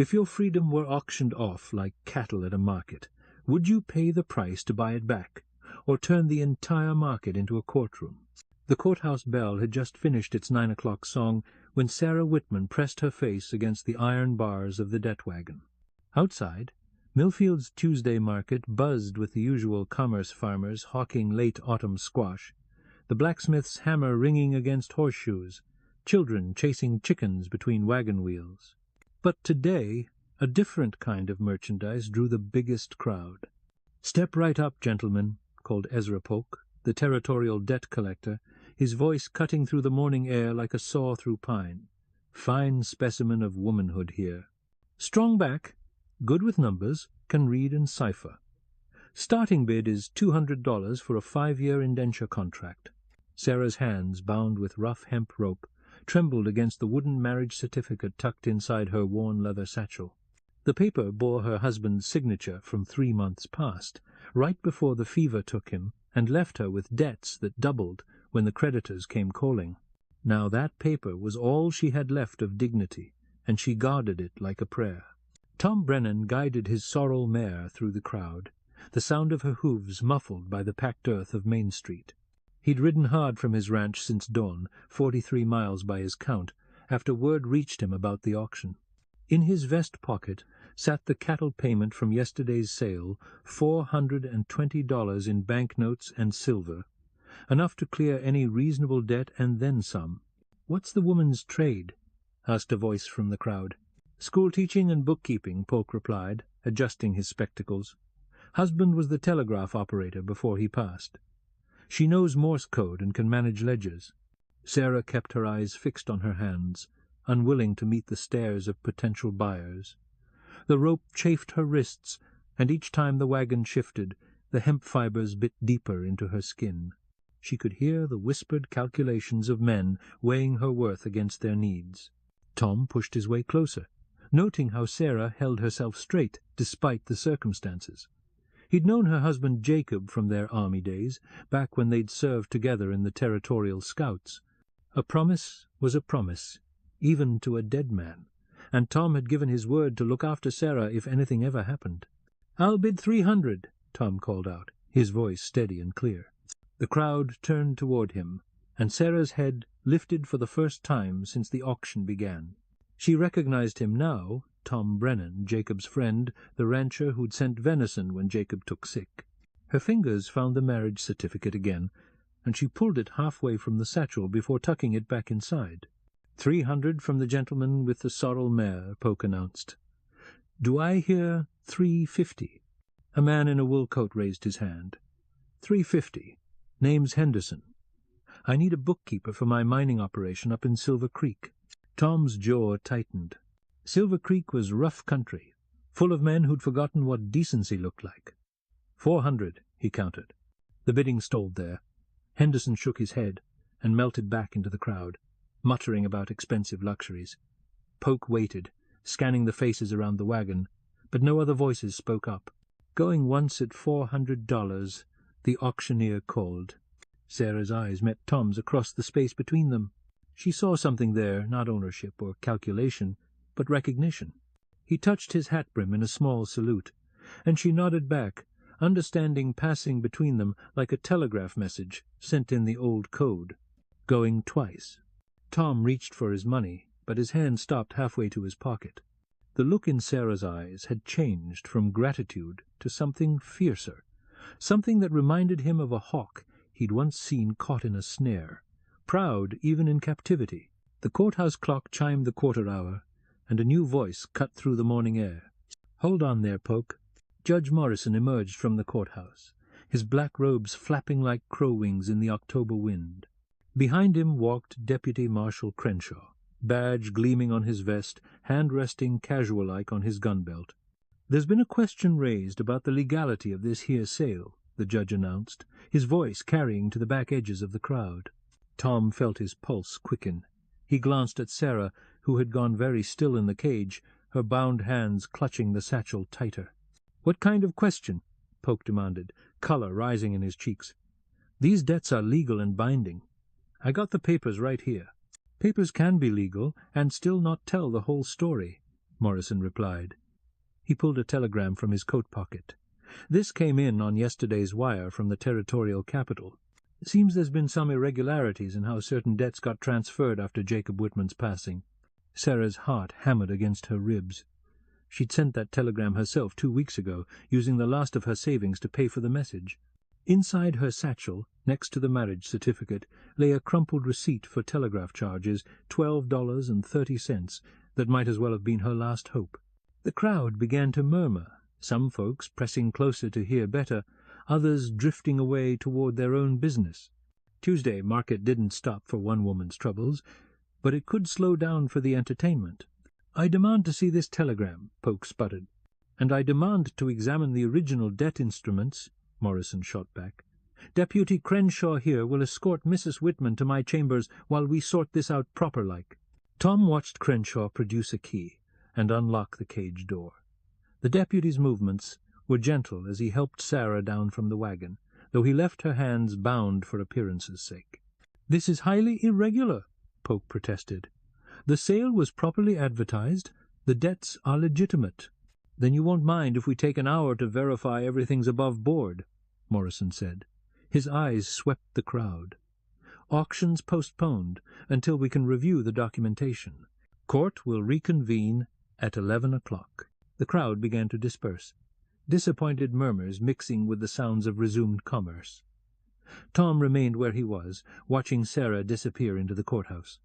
If your freedom were auctioned off like cattle at a market, would you pay the price to buy it back, or turn the entire market into a courtroom? The courthouse bell had just finished its 9 o'clock song when Sarah Whitman pressed her face against the iron bars of the debt wagon. Outside, Millfield's Tuesday market buzzed with the usual commerce farmers hawking late autumn squash, the blacksmith's hammer ringing against horseshoes, children chasing chickens between wagon wheels. But today, a different kind of merchandise drew the biggest crowd. "Step right up, gentlemen," called Ezra Polk, the territorial debt collector, his voice cutting through the morning air like a saw through pine. "Fine specimen of womanhood here. Strong back, good with numbers, can read and cipher. Starting bid is $200 for a 5-year indenture contract." Sarah's hands, bound with rough hemp rope, trembled against the wooden marriage certificate tucked inside her worn leather satchel. The paper bore her husband's signature from 3 months past, right before the fever took him and left her with debts that doubled when the creditors came calling. Now that paper was all she had left of dignity, and she guarded it like a prayer. Tom Brennan guided his sorrel mare through the crowd, the sound of her hooves muffled by the packed earth of Main Street. He'd ridden hard from his ranch since dawn, 43 miles by his count, after word reached him about the auction. In his vest pocket sat the cattle payment from yesterday's sale, $420 in banknotes and silver, enough to clear any reasonable debt and then some. "What's the woman's trade?" asked a voice from the crowd. "School teaching and bookkeeping," Polk replied, adjusting his spectacles. "Husband was the telegraph operator before he passed. She knows Morse code and can manage ledgers." Sarah kept her eyes fixed on her hands, unwilling to meet the stares of potential buyers. The rope chafed her wrists, and each time the wagon shifted, the hemp fibers bit deeper into her skin. She could hear the whispered calculations of men weighing her worth against their needs. Tom pushed his way closer, noting how Sarah held herself straight despite the circumstances. He'd known her husband Jacob from their army days, back when they'd served together in the Territorial Scouts. A promise was a promise, even to a dead man, and Tom had given his word to look after Sarah if anything ever happened. "I'll bid 300, Tom called out, his voice steady and clear. The crowd turned toward him, and Sarah's head lifted for the first time since the auction began. She recognized him now, Tom Brennan, Jacob's friend, the rancher who'd sent venison when Jacob took sick. Her fingers found the marriage certificate again, and she pulled it halfway from the satchel before tucking it back inside. 300 from the gentleman with the sorrel mare, Polk announced. "Do I hear 350? A man in a wool coat raised his hand. 350. Name's Henderson. I need a bookkeeper for my mining operation up in Silver Creek." Tom's jaw tightened. Silver Creek was rough country, full of men who'd forgotten what decency looked like. 400, he counted. The bidding stalled there. Henderson shook his head and melted back into the crowd, muttering about expensive luxuries. Polk waited, scanning the faces around the wagon, but no other voices spoke up. Going once at $400, the auctioneer called. Sarah's eyes met Tom's across the space between them. She saw something there, not ownership or calculation, but recognition. He touched his hat brim in a small salute, and she nodded back, understanding passing between them like a telegraph message sent in the old code. Going twice. Tom reached for his money, but his hand stopped halfway to his pocket. The look in Sarah's eyes had changed from gratitude to something fiercer, something that reminded him of a hawk he'd once seen caught in a snare, proud even in captivity. The courthouse clock chimed the quarter hour, and a new voice cut through the morning air. "Hold on there, Polk." Judge Morrison emerged from the courthouse, his black robes flapping like crow wings in the October wind. Behind him walked Deputy Marshal Crenshaw, badge gleaming on his vest, hand resting casual-like on his gun-belt. "There's been a question raised about the legality of this here sale," the judge announced, his voice carrying to the back edges of the crowd. Tom felt his pulse quicken. He glanced at Sarah, who had gone very still in the cage, her bound hands clutching the satchel tighter. "What kind of question?" Polk demanded, color rising in his cheeks. "These debts are legal and binding. I got the papers right here." "Papers can be legal and still not tell the whole story," Morrison replied. He pulled a telegram from his coat pocket. "This came in on yesterday's wire from the territorial capital. Seems there's been some irregularities in how certain debts got transferred after Jacob Whitman's passing." Sarah's heart hammered against her ribs. She'd sent that telegram herself 2 weeks ago, using the last of her savings to pay for the message. Inside her satchel, next to the marriage certificate, lay a crumpled receipt for telegraph charges, $12.30, that might as well have been her last hope. The crowd began to murmur, some folks pressing closer to hear better, others drifting away toward their own business. Tuesday market didn't stop for one woman's troubles, but it could slow down for the entertainment. "I demand to see this telegram," Polk sputtered. "And I demand to examine the original debt instruments," Morrison shot back. "Deputy Crenshaw here will escort Mrs. Whitman to my chambers while we sort this out proper-like." Tom watched Crenshaw produce a key and unlock the cage door. The deputy's movements were gentle as he helped Sarah down from the wagon, though he left her hands bound for appearance's sake. "This is highly irregular," Polk protested. "The sale was properly advertised. The debts are legitimate." "Then you won't mind if we take an hour to verify everything's above board," Morrison said. His eyes swept the crowd. "Auctions postponed until we can review the documentation. Court will reconvene at 11 o'clock. The crowd began to disperse, disappointed murmurs mixing with the sounds of resumed commerce. Tom remained where he was, watching Sarah disappear into the courthouse.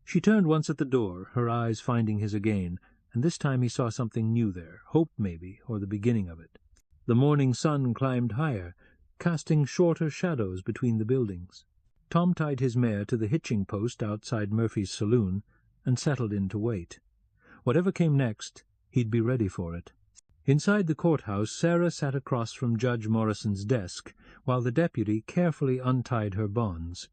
She turned once at the door, her eyes finding his again, and this time he saw something new there, hope maybe, or the beginning of it. The morning sun climbed higher, casting shorter shadows between the buildings. Tom tied his mare to the hitching post outside Murphy's saloon and settled in to wait. Whatever came next, he'd be ready for it. Inside the courthouse, Sarah sat across from Judge Morrison's desk, while the deputy carefully untied her bonds.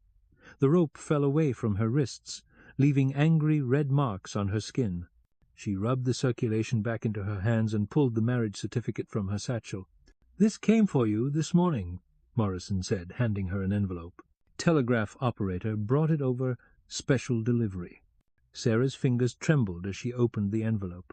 The rope fell away from her wrists, leaving angry red marks on her skin. She rubbed the circulation back into her hands and pulled the marriage certificate from her satchel. "This came for you this morning," Morrison said, handing her an envelope. Telegraph operator brought it over special delivery. Sarah's fingers trembled as she opened the envelope.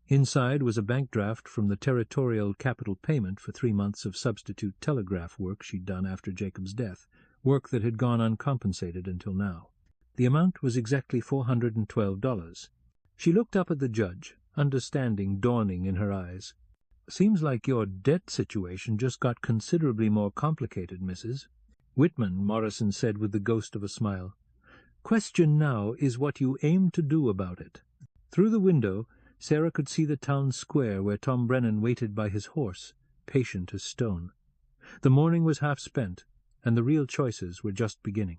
Inside was a bank draft from the territorial capital payment for 3 months of substitute telegraph work she'd done after Jacob's death, work that had gone uncompensated until now. The amount was exactly $412. She looked up at the judge, understanding dawning in her eyes. "Seems like your debt situation just got considerably more complicated, Mrs." "Whitman," Morrison said with the ghost of a smile. "Question now is what you aim to do about it." Through the window, Sarah could see the town square where Tom Brennan waited by his horse, patient as stone. The morning was half spent, and the real choices were just beginning.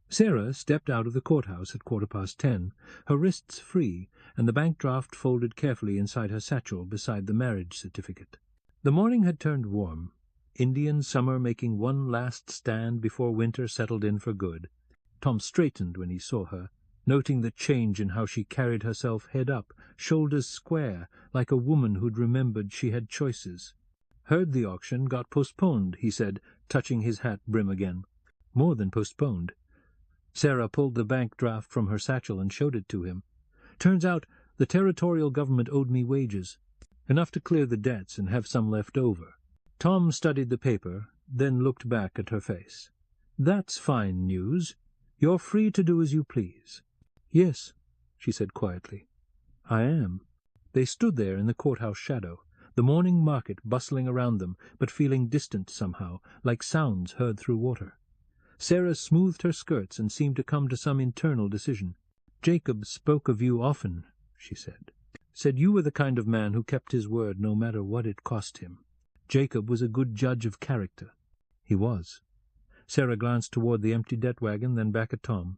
Sarah stepped out of the courthouse at 10:15, her wrists free, and the bank draft folded carefully inside her satchel beside the marriage certificate. The morning had turned warm, Indian summer making one last stand before winter settled in for good. Tom straightened when he saw her, noting the change in how she carried herself head up, shoulders square, like a woman who'd remembered she had choices. "Heard the auction got postponed," he said, touching his hat brim again. "More than postponed." Sarah pulled the bank draft from her satchel and showed it to him. "Turns out the territorial government owed me wages, enough to clear the debts and have some left over." Tom studied the paper, then looked back at her face. "That's fine news. You're free to do as you please." "Yes," she said quietly. "I am." They stood there in the courthouse shadow, the morning market bustling around them, but feeling distant somehow, like sounds heard through water. Sarah smoothed her skirts and seemed to come to some internal decision. "Jacob spoke of you often," she said. "Said you were the kind of man who kept his word no matter what it cost him. Jacob was a good judge of character." "He was." Sarah glanced toward the empty debt wagon, then back at Tom.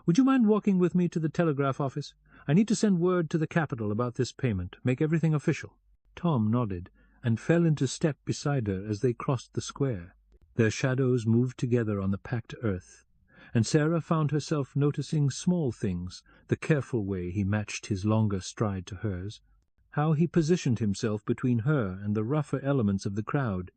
"Would you mind walking with me to the telegraph office? I need to send word to the capital about this payment, make everything official." Tom nodded, and fell into step beside her as they crossed the square. Their shadows moved together on the packed earth, and Sarah found herself noticing small things, the careful way he matched his longer stride to hers, how he positioned himself between her and the rougher elements of the crowd,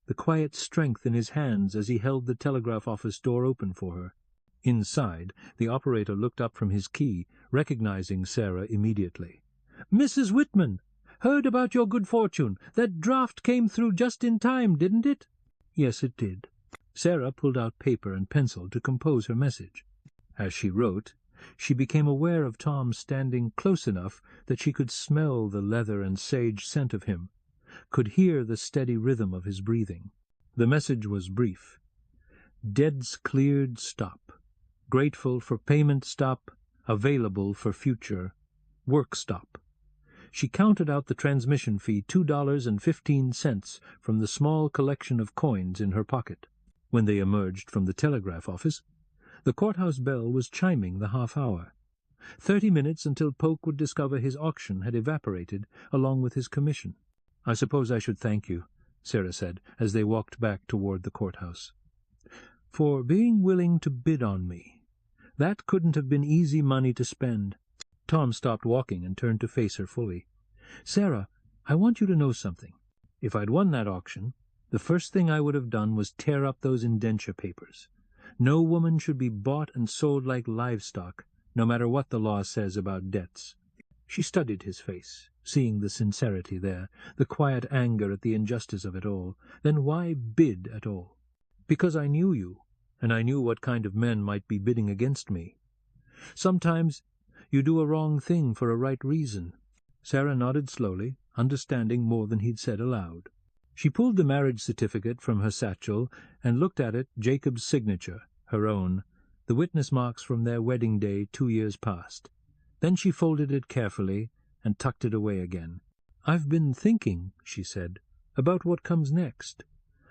the quiet strength in his hands as he held the telegraph office door open for her. Inside, the operator looked up from his key, recognizing Sarah immediately. "Mrs. Whitman! Heard about your good fortune. That draft came through just in time, didn't it?" "Yes, it did." Sarah pulled out paper and pencil to compose her message. As she wrote, she became aware of Tom standing close enough that she could smell the leather and sage scent of him, could hear the steady rhythm of his breathing. The message was brief. Debts cleared, stop. Grateful for payment, stop. Available for future. Work, stop. She counted out the transmission fee, $2.15, from the small collection of coins in her pocket. When they emerged from the telegraph office, the courthouse bell was chiming the half-hour. 30 minutes until Polk would discover his auction had evaporated along with his commission. "I suppose I should thank you," Sarah said, as they walked back toward the courthouse, "for being willing to bid on me. That couldn't have been easy money to spend." Tom stopped walking and turned to face her fully. "Sarah, I want you to know something. If I'd won that auction, the first thing I would have done was tear up those indenture papers. No woman should be bought and sold like livestock, no matter what the law says about debts." She studied his face, seeing the sincerity there, the quiet anger at the injustice of it all. "Then why bid at all?" "Because I knew you, and I knew what kind of men might be bidding against me. Sometimes you do a wrong thing for a right reason." Sarah nodded slowly, understanding more than he'd said aloud. She pulled the marriage certificate from her satchel and looked at it, Jacob's signature, her own, the witness marks from their wedding day 2 years past. Then she folded it carefully and tucked it away again. "I've been thinking," she said, "about what comes next.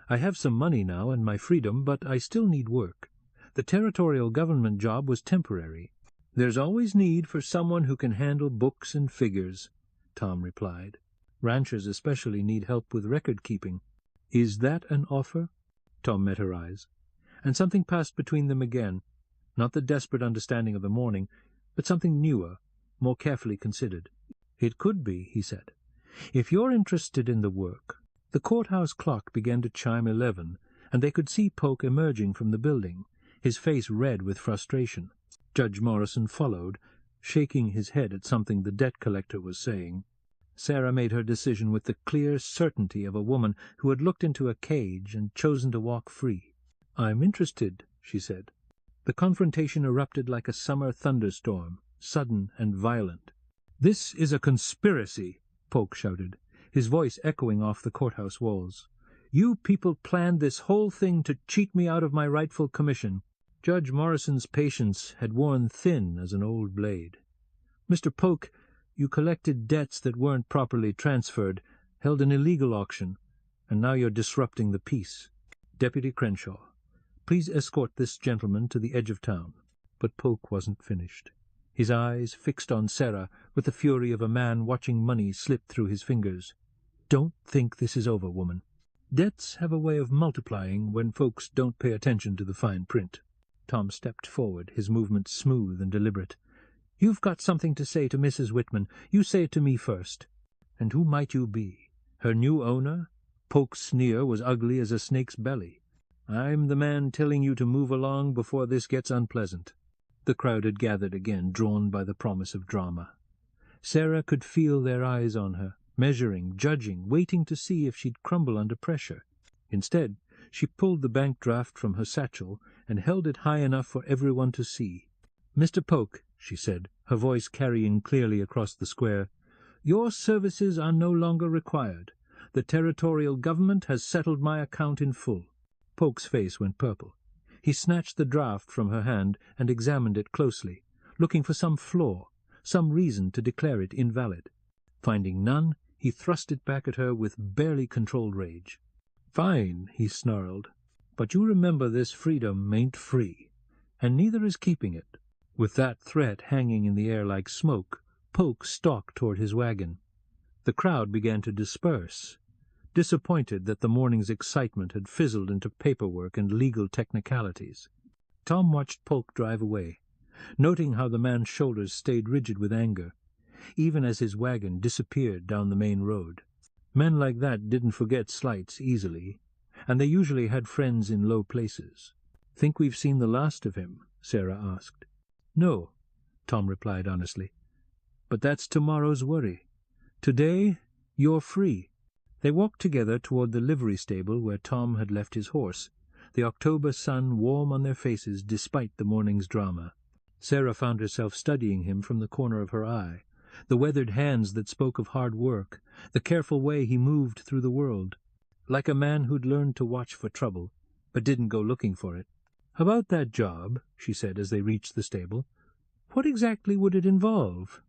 I have some money now and my freedom, but I still need work. The territorial government job was temporary." "There's always need for someone who can handle books and figures," Tom replied. "Ranchers especially need help with record-keeping." "Is that an offer?" Tom met her eyes, and something passed between them again, not the desperate understanding of the morning, but something newer, more carefully considered. "It could be," he said. "If you're interested in the work." The courthouse clock began to chime 11, and they could see Polk emerging from the building, his face red with frustration. Judge Morrison followed, shaking his head at something the debt collector was saying. Sarah made her decision with the clear certainty of a woman who had looked into a cage and chosen to walk free. "I'm interested," she said. The confrontation erupted like a summer thunderstorm, sudden and violent. "This is a conspiracy," Polk shouted, his voice echoing off the courthouse walls. "You people planned this whole thing to cheat me out of my rightful commission." Judge Morrison's patience had worn thin as an old blade. "Mr. Polk, you collected debts that weren't properly transferred, held an illegal auction, and now you're disrupting the peace. Deputy Crenshaw, please escort this gentleman to the edge of town." But Polk wasn't finished. His eyes fixed on Sarah with the fury of a man watching money slip through his fingers. "Don't think this is over, woman. Debts have a way of multiplying when folks don't pay attention to the fine print." Tom stepped forward, his movements smooth and deliberate. "You've got something to say to Mrs. Whitman. You say it to me first." "And who might you be? Her new owner?" Polk's sneer was ugly as a snake's belly. "I'm the man telling you to move along before this gets unpleasant." The crowd had gathered again, drawn by the promise of drama. Sarah could feel their eyes on her, measuring, judging, waiting to see if she'd crumble under pressure. Instead, she pulled the bank draft from her satchel and held it high enough for everyone to see. "Mr. Polk," she said, her voice carrying clearly across the square, "your services are no longer required. The territorial government has settled my account in full." Polk's face went purple. He snatched the draft from her hand and examined it closely, looking for some flaw, some reason to declare it invalid. Finding none, he thrust it back at her with barely controlled rage. "Fine," he snarled, "but you remember this freedom ain't free, and neither is keeping it." With that threat hanging in the air like smoke, Polk stalked toward his wagon. The crowd began to disperse, disappointed that the morning's excitement had fizzled into paperwork and legal technicalities. Tom watched Polk drive away, noting how the man's shoulders stayed rigid with anger, even as his wagon disappeared down the main road. Men like that didn't forget slights easily, and they usually had friends in low places. "Think we've seen the last of him?" Sarah asked. "No," Tom replied honestly. But that's tomorrow's worry. Today, you're free." They walked together toward the livery stable where Tom had left his horse, the October sun warm on their faces despite the morning's drama. Sarah found herself studying him from the corner of her eye, the weathered hands that spoke of hard work, the careful way he moved through the world, like a man who'd learned to watch for trouble, but didn't go looking for it. "About that job," she said as they reached the stable, "what exactly would it involve?"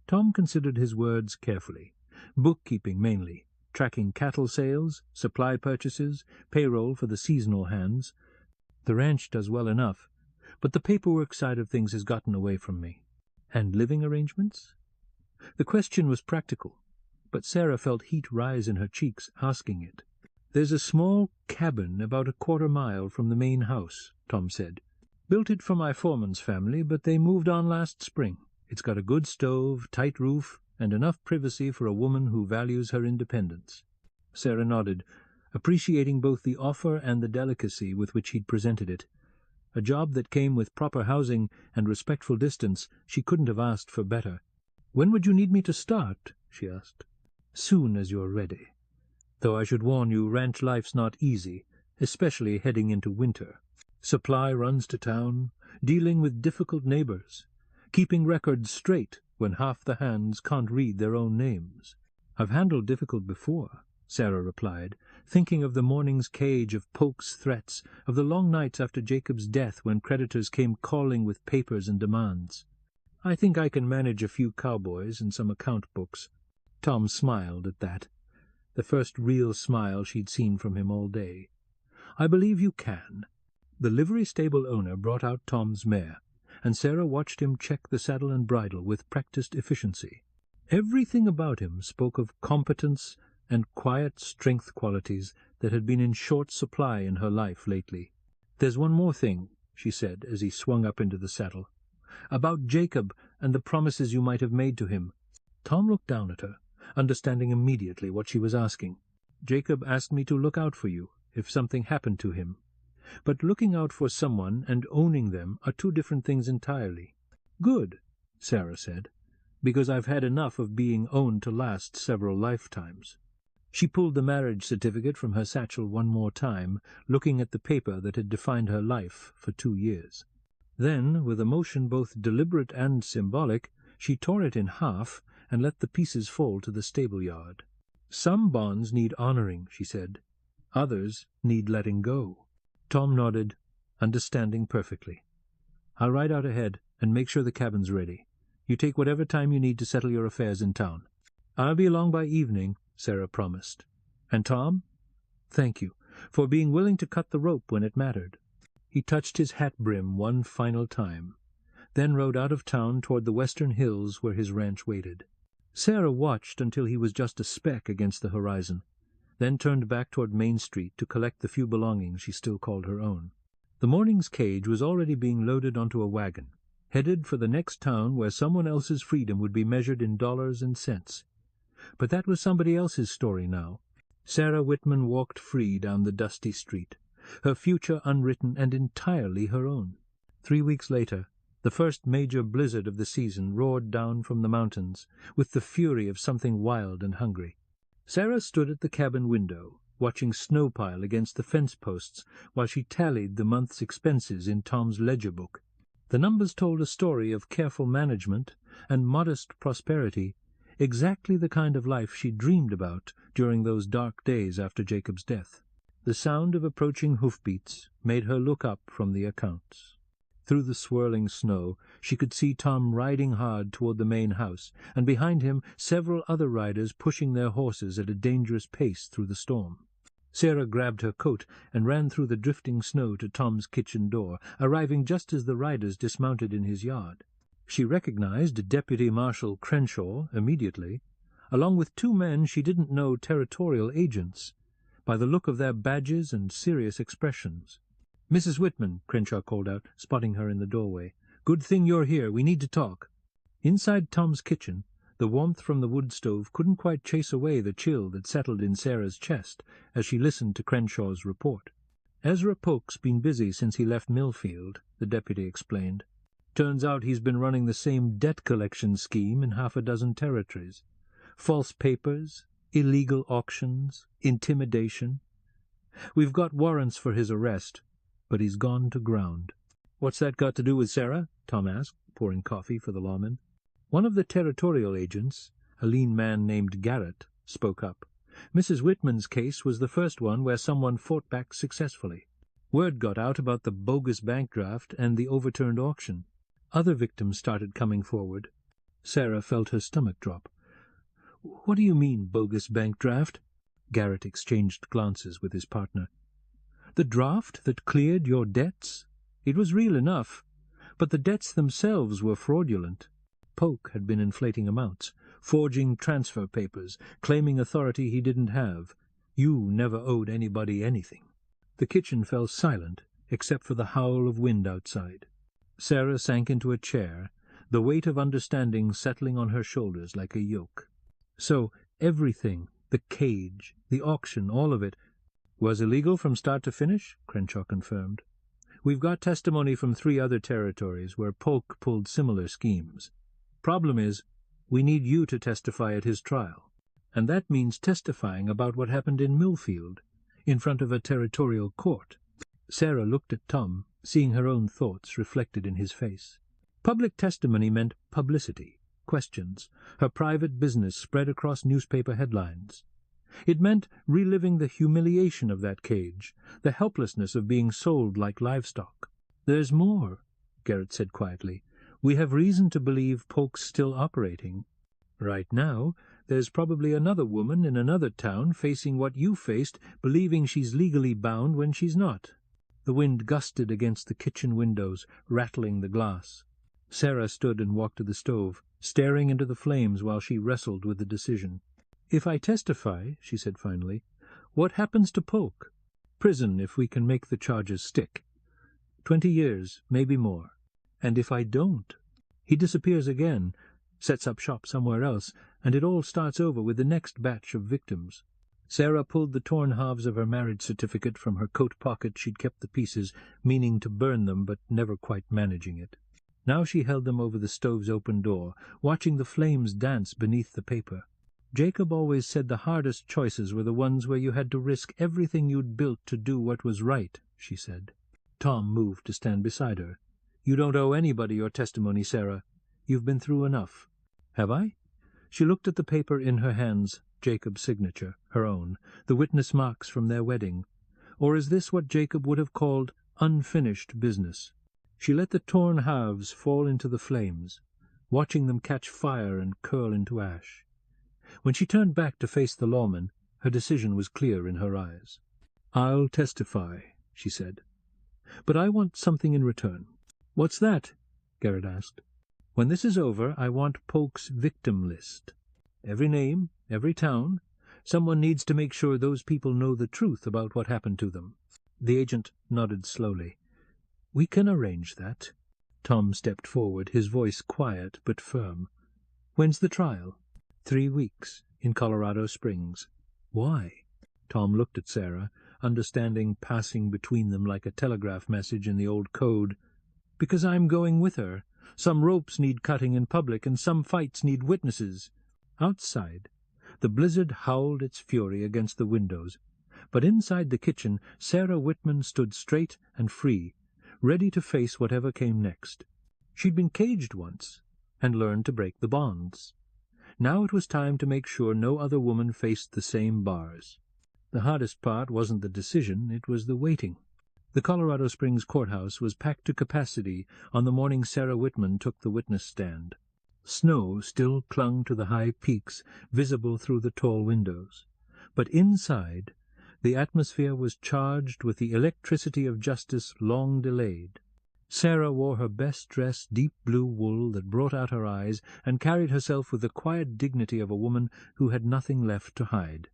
Tom considered his words carefully. Bookkeeping mainly, tracking cattle sales, supply purchases, payroll for the seasonal hands. "The ranch does well enough, but the paperwork side of things has gotten away from me." "And living arrangements?" The question was practical, but Sarah felt heat rise in her cheeks asking it. "There's a small cabin about a quarter-mile from the main house," Tom said. "Built it for my foreman's family, but they moved on last spring. It's got a good stove, tight roof, and enough privacy for a woman who values her independence." Sarah nodded, appreciating both the offer and the delicacy with which he'd presented it. A job that came with proper housing and respectful distance. She couldn't have asked for better. "When would you need me to start?" she asked. "Soon as you're ready. Though I should warn you, ranch life's not easy, especially heading into winter. Supply runs to town, dealing with difficult neighbors, keeping records straight when half the hands can't read their own names." "I've handled difficult before," Sarah replied, thinking of the morning's cage, of Polk's threats, of the long nights after Jacob's death when creditors came calling with papers and demands. "I think I can manage a few cowboys and some account books." Tom smiled at that, the first real smile she'd seen from him all day. "I believe you can." The livery stable owner brought out Tom's mare, and Sarah watched him check the saddle and bridle with practiced efficiency. Everything about him spoke of competence and quiet strength qualities that had been in short supply in her life lately. "There's one more thing," she said as he swung up into the saddle, "about Jacob and the promises you might have made to him." Tom looked down at her, understanding immediately what she was asking. "Jacob asked me to look out for you if something happened to him. But looking out for someone and owning them are two different things entirely." "Good," Sarah said, "because I've had enough of being owned to last several lifetimes." She pulled the marriage certificate from her satchel one more time, looking at the paper that had defined her life for 2 years. Then, with a motion both deliberate and symbolic, she tore it in half and let the pieces fall to the stable-yard. "Some bonds need honoring," she said. "Others need letting go." Tom nodded, understanding perfectly. "I'll ride out ahead and make sure the cabin's ready. You take whatever time you need to settle your affairs in town." "I'll be along by evening," Sarah promised. "And Tom, thank you for being willing to cut the rope when it mattered." He touched his hat brim one final time, then rode out of town toward the western hills where his ranch waited. Sarah watched until he was just a speck against the horizon, then turned back toward Main Street to collect the few belongings she still called her own. The morning's cage was already being loaded onto a wagon, headed for the next town where someone else's freedom would be measured in dollars and cents. But that was somebody else's story now. Sarah Whitman walked free down the dusty street, her future unwritten and entirely her own. 3 weeks later, the first major blizzard of the season roared down from the mountains with the fury of something wild and hungry. Sarah stood at the cabin window, watching snow pile against the fence posts while she tallied the month's expenses in Tom's ledger book. The numbers told a story of careful management and modest prosperity, exactly the kind of life she dreamed about during those dark days after Jacob's death. The sound of approaching hoofbeats made her look up from the accounts. Through the swirling snow she could see Tom riding hard toward the main house, and behind him several other riders pushing their horses at a dangerous pace through the storm. Sarah grabbed her coat and ran through the drifting snow to Tom's kitchen door, arriving just as the riders dismounted in his yard. She recognized Deputy Marshal Crenshaw immediately, along with 2 men she didn't know territorial agents, by the look of their badges and serious expressions. "Mrs. Whitman," Crenshaw called out, spotting her in the doorway. "Good thing you're here. We need to talk." Inside Tom's kitchen, the warmth from the wood stove couldn't quite chase away the chill that settled in Sarah's chest as she listened to Crenshaw's report. "Ezra Polk's been busy since he left Millfield," the deputy explained. Turns out he's been running the same debt collection scheme in half a dozen territories. False papers, illegal auctions, intimidation. We've got warrants for his arrest, but he's gone to ground." "What's that got to do with Sarah?" Tom asked, pouring coffee for the lawman. One of the territorial agents, a lean man named Garrett, spoke up. "Mrs. Whitman's case was the first one where someone fought back successfully. Word got out about the bogus bank draft and the overturned auction. Other victims started coming forward." Sarah felt her stomach drop. "What do you mean, bogus bank draft?" Garrett exchanged glances with his partner. "The draft that cleared your debts? It was real enough, but the debts themselves were fraudulent. Polk had been inflating amounts, forging transfer papers, claiming authority he didn't have. You never owed anybody anything." The kitchen fell silent, except for the howl of wind outside. Sarah sank into a chair, the weight of understanding settling on her shoulders like a yoke. "So everything, the cage, the auction, all of it, was illegal from start to finish?" Crenshaw confirmed. "We've got testimony from 3 other territories where Polk pulled similar schemes. Problem is, we need you to testify at his trial, and that means testifying about what happened in Millfield, in front of a territorial court." Sarah looked at Tom, seeing her own thoughts reflected in his face. Public testimony meant publicity, questions, her private business spread across newspaper headlines. It meant reliving the humiliation of that cage, the helplessness of being sold like livestock. "There's more," Garrett said quietly. "We have reason to believe Polk's still operating. Right now, there's probably another woman in another town facing what you faced, believing she's legally bound when she's not." The wind gusted against the kitchen windows, rattling the glass. Sarah stood and walked to the stove, staring into the flames while she wrestled with the decision. "If I testify," she said finally, "what happens to Polk? Prison if we can make the charges stick. 20 years, maybe more. And if I don't? He disappears again, sets up shop somewhere else, and it all starts over with the next batch of victims." Sarah pulled the torn halves of her marriage certificate from her coat pocket. She'd kept the pieces, meaning to burn them, but never quite managing it. Now she held them over the stove's open door, watching the flames dance beneath the paper. "Jacob always said the hardest choices were the ones where you had to risk everything you'd built to do what was right," she said. Tom moved to stand beside her. "You don't owe anybody your testimony, Sarah. You've been through enough." "Have I?" She looked at the paper in her hands, Jacob's signature, her own, the witness marks from their wedding. Or is this what Jacob would have called unfinished business? She let the torn halves fall into the flames, watching them catch fire and curl into ash. When she turned back to face the lawman, her decision was clear in her eyes. "I'll testify," she said. "But I want something in return." "What's that?" Garrett asked. "When this is over, I want Polk's victim list. Every name, every town. Someone needs to make sure those people know the truth about what happened to them." The agent nodded slowly. "We can arrange that." Tom stepped forward, his voice quiet but firm. "When's the trial?" 3 weeks, in Colorado Springs." "Why?" Tom looked at Sarah, understanding passing between them like a telegraph message in the old code. "Because I'm going with her. Some ropes need cutting in public, and some fights need witnesses." Outside, the blizzard howled its fury against the windows, but inside the kitchen Sarah Whitman stood straight and free, ready to face whatever came next. She'd been caged once, and learned to break the bonds. Now it was time to make sure no other woman faced the same bars. The hardest part wasn't the decision, it was the waiting. The Colorado Springs courthouse was packed to capacity on the morning Sarah Whitman took the witness stand. Snow still clung to the high peaks visible through the tall windows, but inside the atmosphere was charged with the electricity of justice long delayed. Sarah wore her best-dressed deep blue wool that brought out her eyes, and carried herself with the quiet dignity of a woman who had nothing left to hide.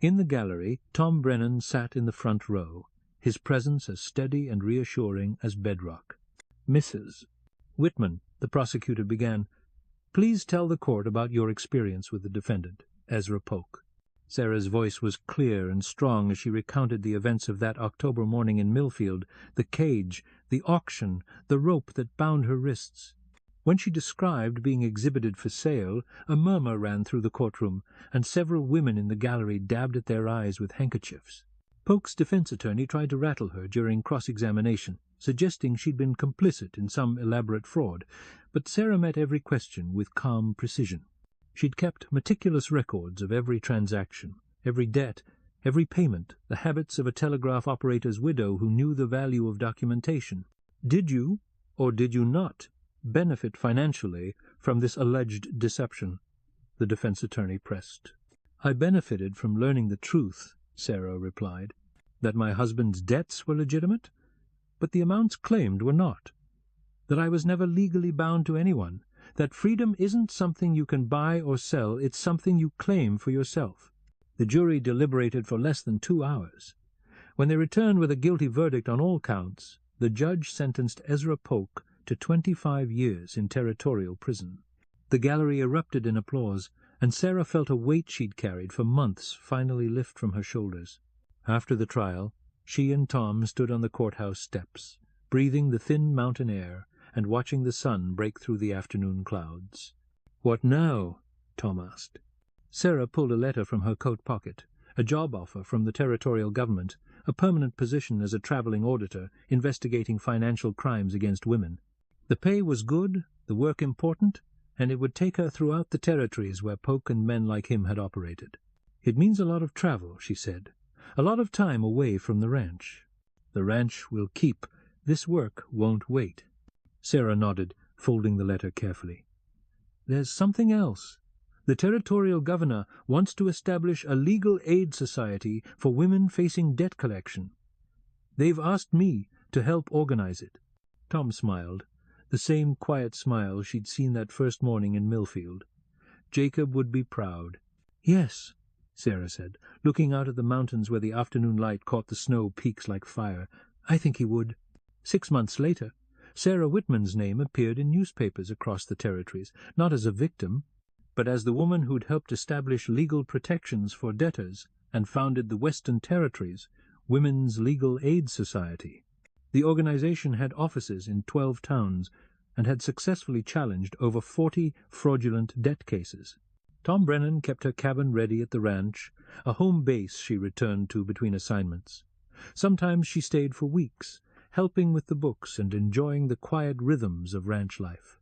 In the gallery, Tom Brennan sat in the front row, his presence as steady and reassuring as bedrock. "Mrs. Whitman," the prosecutor began, "please tell the court about your experience with the defendant, Ezra Polk." Sarah's voice was clear and strong as she recounted the events of that October morning in Millfield, the cage, the auction, the rope that bound her wrists. When she described being exhibited for sale, a murmur ran through the courtroom, and several women in the gallery dabbed at their eyes with handkerchiefs. Polk's defense attorney tried to rattle her during cross-examination, suggesting she'd been complicit in some elaborate fraud, but Sarah met every question with calm precision. She'd kept meticulous records of every transaction, every debt, every payment, the habits of a telegraph operator's widow who knew the value of documentation. Did you, or did you not, benefit financially from this alleged deception? The defense attorney pressed. I benefited from learning the truth, Sarah replied, that my husband's debts were legitimate, but the amounts claimed were not, that I was never legally bound to anyone, that freedom isn't something you can buy or sell, it's something you claim for yourself. The jury deliberated for less than 2 hours. When they returned with a guilty verdict on all counts, the judge sentenced Ezra Polk to 25 years in territorial prison. The gallery erupted in applause, and Sarah felt a weight she'd carried for months finally lift from her shoulders. After the trial, she and Tom stood on the courthouse steps, breathing the thin mountain air and watching the sun break through the afternoon clouds. "What now?" Tom asked. Sarah pulled a letter from her coat pocket, a job offer from the territorial government, a permanent position as a traveling auditor investigating financial crimes against women. The pay was good, the work important, and it would take her throughout the territories where Polk and men like him had operated. "It means a lot of travel," she said, "a lot of time away from the ranch. The ranch will keep. This work won't wait." Sarah nodded, folding the letter carefully. "There's something else. The territorial governor wants to establish a legal aid society for women facing debt collection. They've asked me to help organize it." Tom smiled, the same quiet smile she'd seen that first morning in Millfield. Jacob would be proud. "Yes," Sarah said, looking out at the mountains where the afternoon light caught the snow peaks like fire. "I think he would." 6 months later, Sarah Whitman's name appeared in newspapers across the territories, not as a victim, but as the woman who'd helped establish legal protections for debtors and founded the Western Territories Women's Legal Aid Society. The organization had offices in 12 towns and had successfully challenged over 40 fraudulent debt cases. Tom Brennan kept her cabin ready at the ranch, a home base she returned to between assignments. Sometimes she stayed for weeks, helping with the books and enjoying the quiet rhythms of ranch life.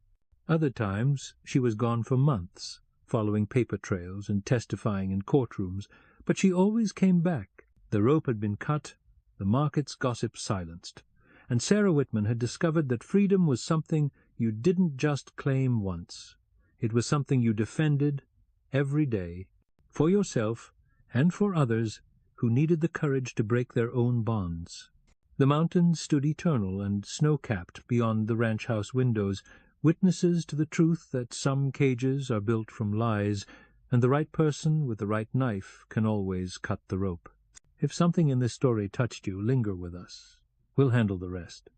Other times she was gone for months, following paper trails and testifying in courtrooms, but she always came back. The rope had been cut, the market's gossip silenced, and Sarah Whitman had discovered that freedom was something you didn't just claim once. It was something you defended every day, for yourself and for others who needed the courage to break their own bonds. The mountains stood eternal and snow-capped beyond the ranch house windows, witnesses to the truth that some cages are built from lies, and the right person with the right knife can always cut the rope. If something in this story touched you, linger with us. We'll handle the rest.